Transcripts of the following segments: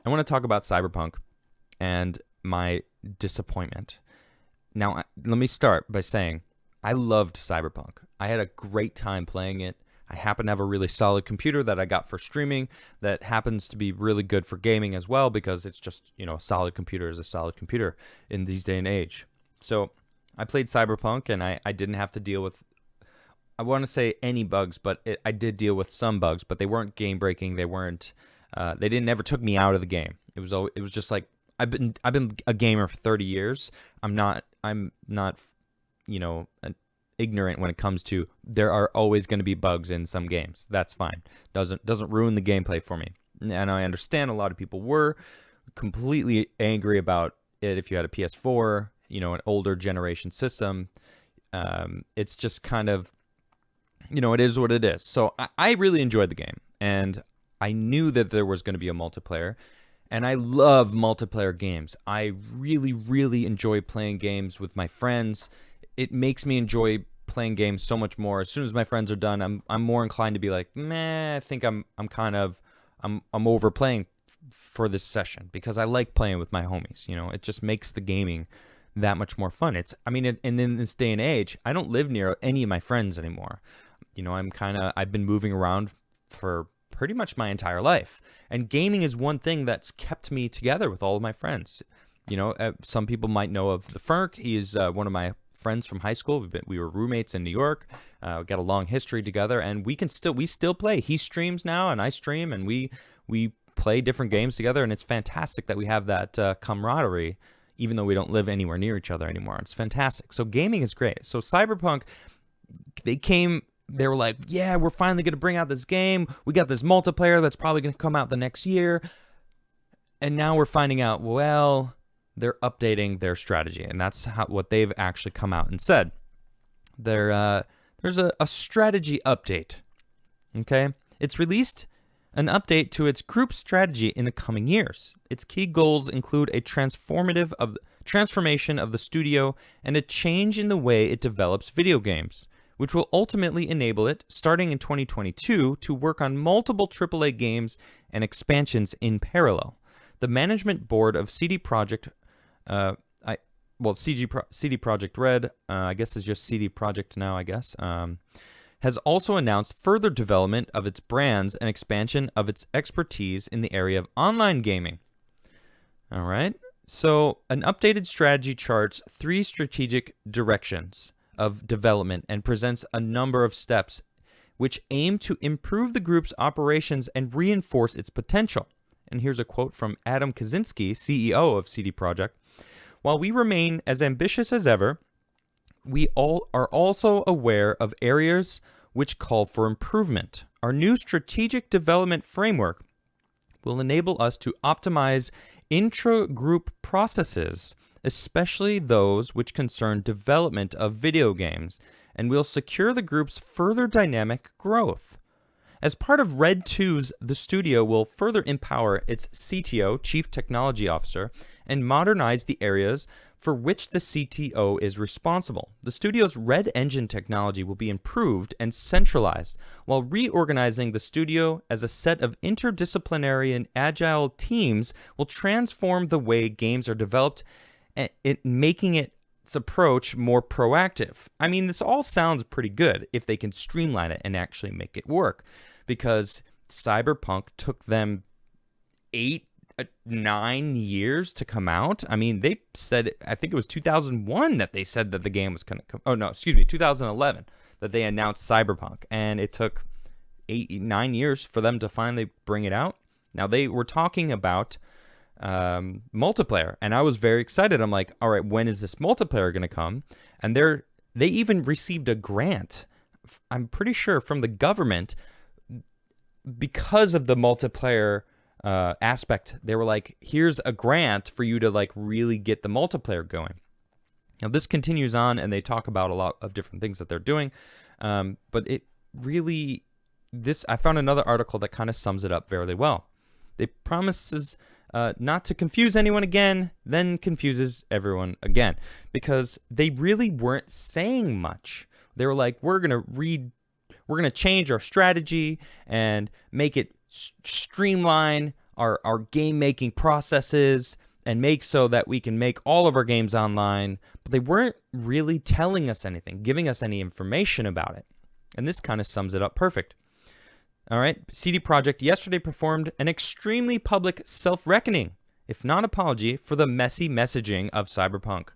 I want to talk about Cyberpunk and my disappointment. Now, let me start by saying I loved Cyberpunk. I had a great time playing it. I happen to have a really solid computer that I got for streaming that happens to be really good for gaming as well because it's just, a solid computer is a solid computer in these day and age. So I played Cyberpunk and I didn't have to deal with, I want to say any bugs, but I did deal with some bugs, but they weren't game breaking. They weren't, they didn't never took me out of the game. It was just like, I've been a gamer for 30 years. I'm not ignorant when it comes to there are always going to be bugs in some games. That's fine. Doesn't ruin the gameplay for me. And I understand a lot of people were completely angry about it if you had a PS4, an older generation system. It's just kind of, it is what it is. So I really enjoyed the game, and I knew that there was going to be a multiplayer. And I love multiplayer games. I really, really enjoy playing games with my friends. It makes me enjoy playing games so much more. As soon as my friends are done, I'm more inclined to be like, meh, I think I'm overplaying for this session because I like playing with my homies. It just makes the gaming that much more fun. And in this day and age, I don't live near any of my friends anymore. I've been moving around for pretty much my entire life. And gaming is one thing that's kept me together with all of my friends. Some people might know of the Ferk. He is one of my friends from high school. We were roommates in New York. We got a long history together, and we still play. He streams now, and I stream, and we play different games together, and it's fantastic that we have that camaraderie, even though we don't live anywhere near each other anymore. It's fantastic. So gaming is great. So Cyberpunk, they were like, yeah, we're finally going to bring out this game. We got this multiplayer that's probably going to come out the next year. And now we're finding out, well, they're updating their strategy. And that's what they've actually come out and said. There's a strategy update. Okay? It's released an update to its group strategy in the coming years. Its key goals include a transformation of the studio and a change in the way it develops video games, which will ultimately enable it, starting in 2022, to work on multiple AAA games and expansions in parallel. The management board of CD Projekt, CD Projekt Red, I guess is just CD Projekt now, I guess, has also announced further development of its brands and expansion of its expertise in the area of online gaming. All right, so an updated strategy charts 3 strategic directions of development and presents a number of steps which aim to improve the group's operations and reinforce its potential. And here's a quote from Adam Kaczynski, CEO of CD Projekt. While we remain as ambitious as ever, we all are also aware of areas which call for improvement. Our new strategic development framework will enable us to optimize intra-group processes, especially those which concern development of video games, and will secure the group's further dynamic growth. As part of Red 2's, the studio will further empower its CTO, Chief Technology Officer, and modernize the areas for which the CTO is responsible. The studio's Red Engine technology will be improved and centralized, while reorganizing the studio as a set of interdisciplinary and agile teams will transform the way games are developed, making its approach more proactive. I mean, this all sounds pretty good if they can streamline it and actually make it work, because Cyberpunk took them 9 years to come out. I mean, they said, I think it was 2001 that they said that the game was going to come. Oh, no, excuse me, 2011 that they announced Cyberpunk. And it took 9 years for them to finally bring it out. Now, they were talking about multiplayer, and I was very excited. I'm like, all right, when is this multiplayer going to come? And they even received a grant, I'm pretty sure, from the government because of the multiplayer aspect. They were like, here's a grant for you to like really get the multiplayer going. Now this continues on, and they talk about a lot of different things that they're doing, but it really, I found another article that kind of sums it up fairly well. They promises not to confuse anyone again, then confuses everyone again, because they really weren't saying much. They were like, we're gonna change our strategy and make it streamline our game making processes and make so that we can make all of our games online, but they weren't really telling us anything, giving us any information about it. And this kind of sums it up perfect. All right, CD Projekt yesterday performed an extremely public self-reckoning, if not apology, for the messy messaging of Cyberpunk.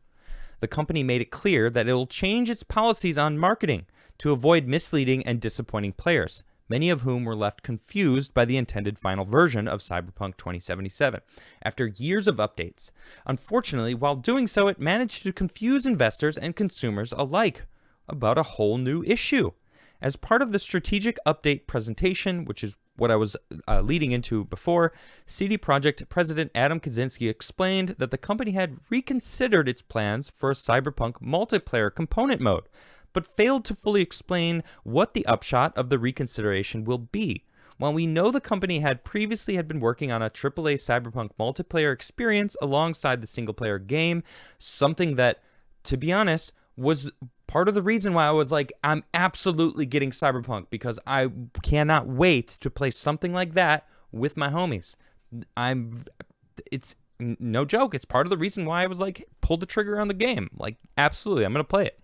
The company made it clear that it will change its policies on marketing to avoid misleading and disappointing players, many of whom were left confused by the intended final version of Cyberpunk 2077 after years of updates. Unfortunately, while doing so, it managed to confuse investors and consumers alike about a whole new issue. As part of the strategic update presentation, which is what I was leading into before, CD Projekt President Adam Kaczynski explained that the company had reconsidered its plans for a Cyberpunk multiplayer component mode, but failed to fully explain what the upshot of the reconsideration will be. While we know the company had previously been working on a AAA Cyberpunk multiplayer experience alongside the single-player game, something that, to be honest, was part of the reason why I was like, I'm absolutely getting Cyberpunk, because I cannot wait to play something like that with my homies. It's no joke. It's part of the reason why I was like, pulled the trigger on the game. Like, absolutely, I'm going to play it.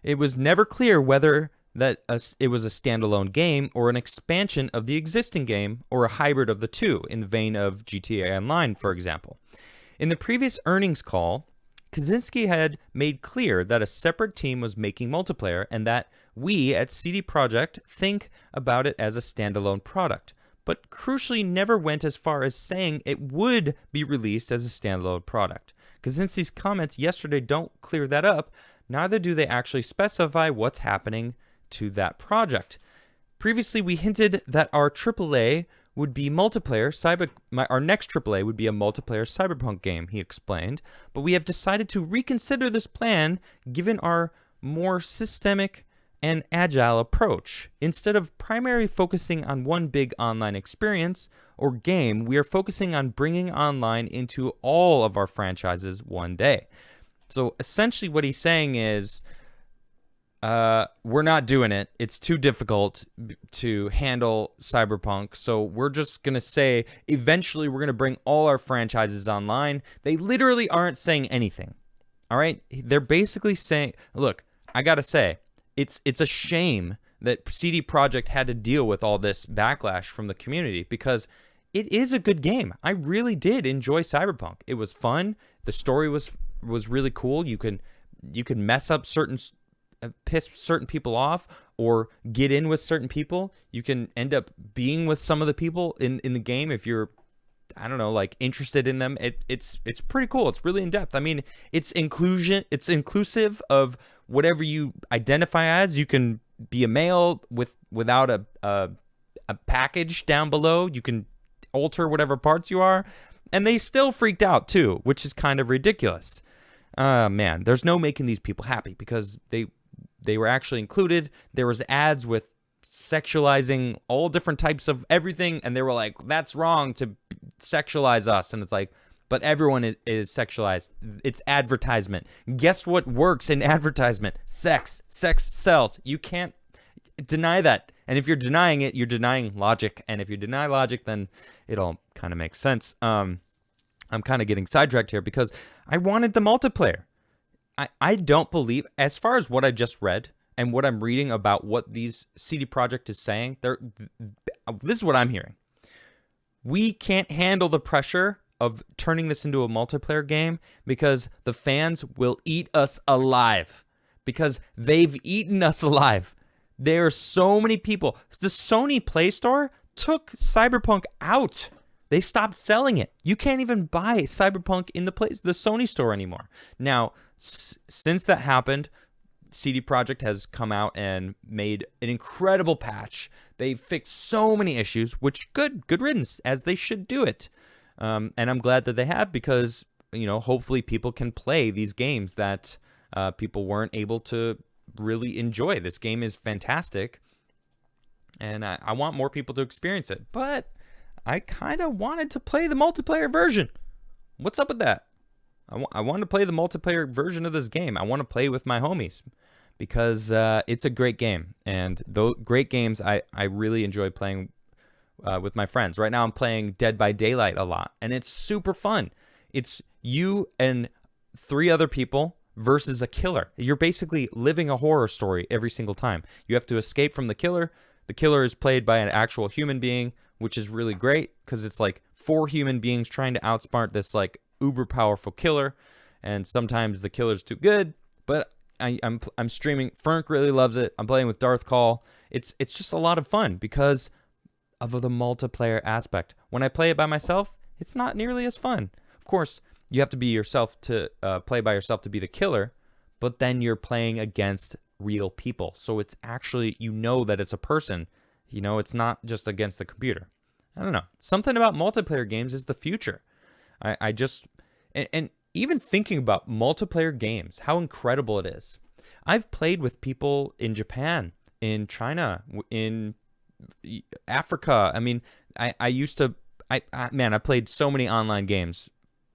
It was never clear whether it was a standalone game or an expansion of the existing game or a hybrid of the two, in the vein of GTA Online, for example. In the previous earnings call, Kaczynski had made clear that a separate team was making multiplayer and that we at CD Projekt think about it as a standalone product, but crucially never went as far as saying it would be released as a standalone product. Kaczynski's comments yesterday don't clear that up, neither do they actually specify what's happening to that project. Previously, we hinted that our AAA would be multiplayer. Our next AAA would be a multiplayer Cyberpunk game, he explained, but we have decided to reconsider this plan given our more systemic and agile approach. Instead of primarily focusing on one big online experience or game, we are focusing on bringing online into all of our franchises one day. So essentially what he's saying is, we're not doing it. It's too difficult to handle Cyberpunk. So we're just going to say eventually we're going to bring all our franchises online. They literally aren't saying anything. All right. They're basically saying, look, I got to say, it's a shame that CD Projekt had to deal with all this backlash from the community, because it is a good game. I really did enjoy Cyberpunk. It was fun. The story was really cool. You can mess up piss certain people off or get in with certain people. You can end up being with some of the people in the game if you're, I don't know, like interested in them. It's pretty cool. It's really in depth. I mean, it's inclusive of whatever you identify as. You can be a male without a package down below. You can alter whatever parts you are, and they still freaked out too, which is kind of ridiculous. Man, there's no making these people happy, because they were actually included. There was ads with sexualizing all different types of everything, and they were like, that's wrong to sexualize us. And it's like, but everyone is sexualized. It's advertisement. Guess what works in advertisement? Sex. Sex sells. You can't deny that. And if you're denying it, you're denying logic. And if you deny logic, then it all kind of makes sense. I'm kind of getting sidetracked here because I wanted the multiplayer. I don't believe, as far as what I just read and what I'm reading about what these CD Projekt is saying, this is what I'm hearing. We can't handle the pressure of turning this into a multiplayer game because the fans will eat us alive, because they've eaten us alive. There are so many people. The Sony Play Store took Cyberpunk out. They stopped selling it. You can't even buy Cyberpunk in the Sony store anymore. Now, since that happened, CD Projekt has come out and made an incredible patch. They fixed so many issues, which good riddance, as they should do it. And I'm glad that they have, because, hopefully people can play these games that people weren't able to really enjoy. This game is fantastic, and I want more people to experience it. But I kind of wanted to play the multiplayer version. What's up with that? I want to play the multiplayer version of this game. I want to play with my homies, because it's a great game. And those great games, I really enjoy playing with my friends. Right now I'm playing Dead by Daylight a lot, and it's super fun. It's you and 3 other people versus a killer. You're basically living a horror story every single time. You have to escape from the killer. The killer is played by an actual human being, which is really great because it's like 4 human beings trying to outsmart this like uber powerful killer, and sometimes the killer's too good. But I'm streaming. Ferk really loves it. I'm playing with Darth Call. It's just a lot of fun because of the multiplayer aspect. When I play it by myself, it's not nearly as fun. Of course, you have to be yourself to play by yourself to be the killer, but then you're playing against real people. So it's actually, you know that it's a person. You know, it's not just against the computer. I don't know. Something about multiplayer games is the future. I just, and even thinking about multiplayer games, how incredible it is. I've played with people in Japan, in China, in Africa. I mean, I used to, man, I played so many online games.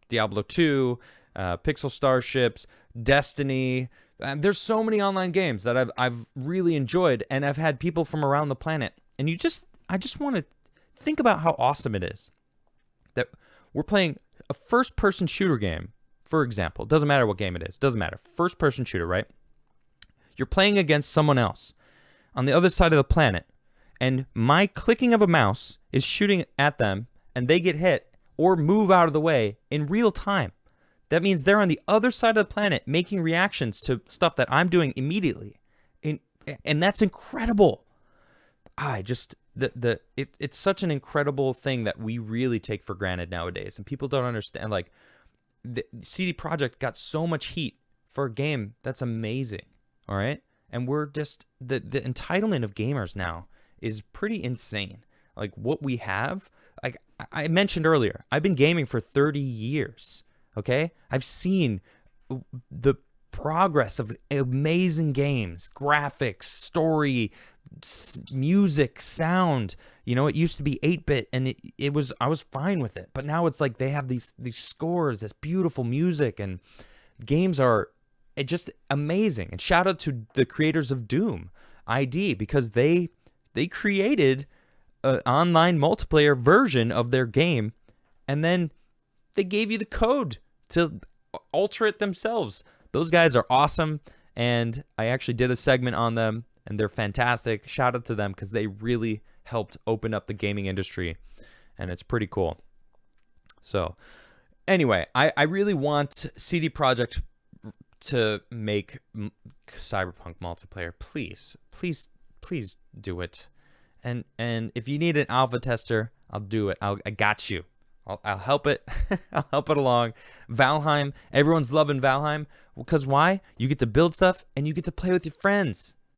Diablo 2, Pixel Starships, Destiny. There's so many online games that I've really enjoyed, and I've had people from around the planet. And I just want to think about how awesome it is that we're playing a first-person shooter game, for example. Doesn't matter what game it is. Doesn't matter. First-person shooter, right? You're playing against someone else on the other side of the planet, and my clicking of a mouse is shooting at them, and they get hit or move out of the way in real time. That means they're on the other side of the planet making reactions to stuff that I'm doing immediately. And that's incredible. It's such an incredible thing that we really take for granted nowadays. And people don't understand, like, the CD Projekt got so much heat for a game that's amazing. All right? And we're just, the entitlement of gamers now is pretty insane. Like, what we have, like I mentioned earlier, I've been gaming for 30 years, okay? I've seen the progress of amazing games, graphics, story, music, sound. You know, it used to be 8-bit, and I was fine with it. But now it's like they have these scores, this beautiful music, and games are just amazing. And shout out to the creators of Doom ID, because they created an online multiplayer version of their game, and then they gave you the code to alter it themselves. Those guys are awesome, and I actually did a segment on them, and they're fantastic. Shout out to them because they really helped open up the gaming industry, and it's pretty cool. So anyway, I really want CD Projekt to make Cyberpunk multiplayer. Please do it. And if you need an alpha tester, I'll do it. I got you. I'll help it. I'll help it along. Valheim. Everyone's loving Valheim. Because why? You get to build stuff and you get to play with your friends.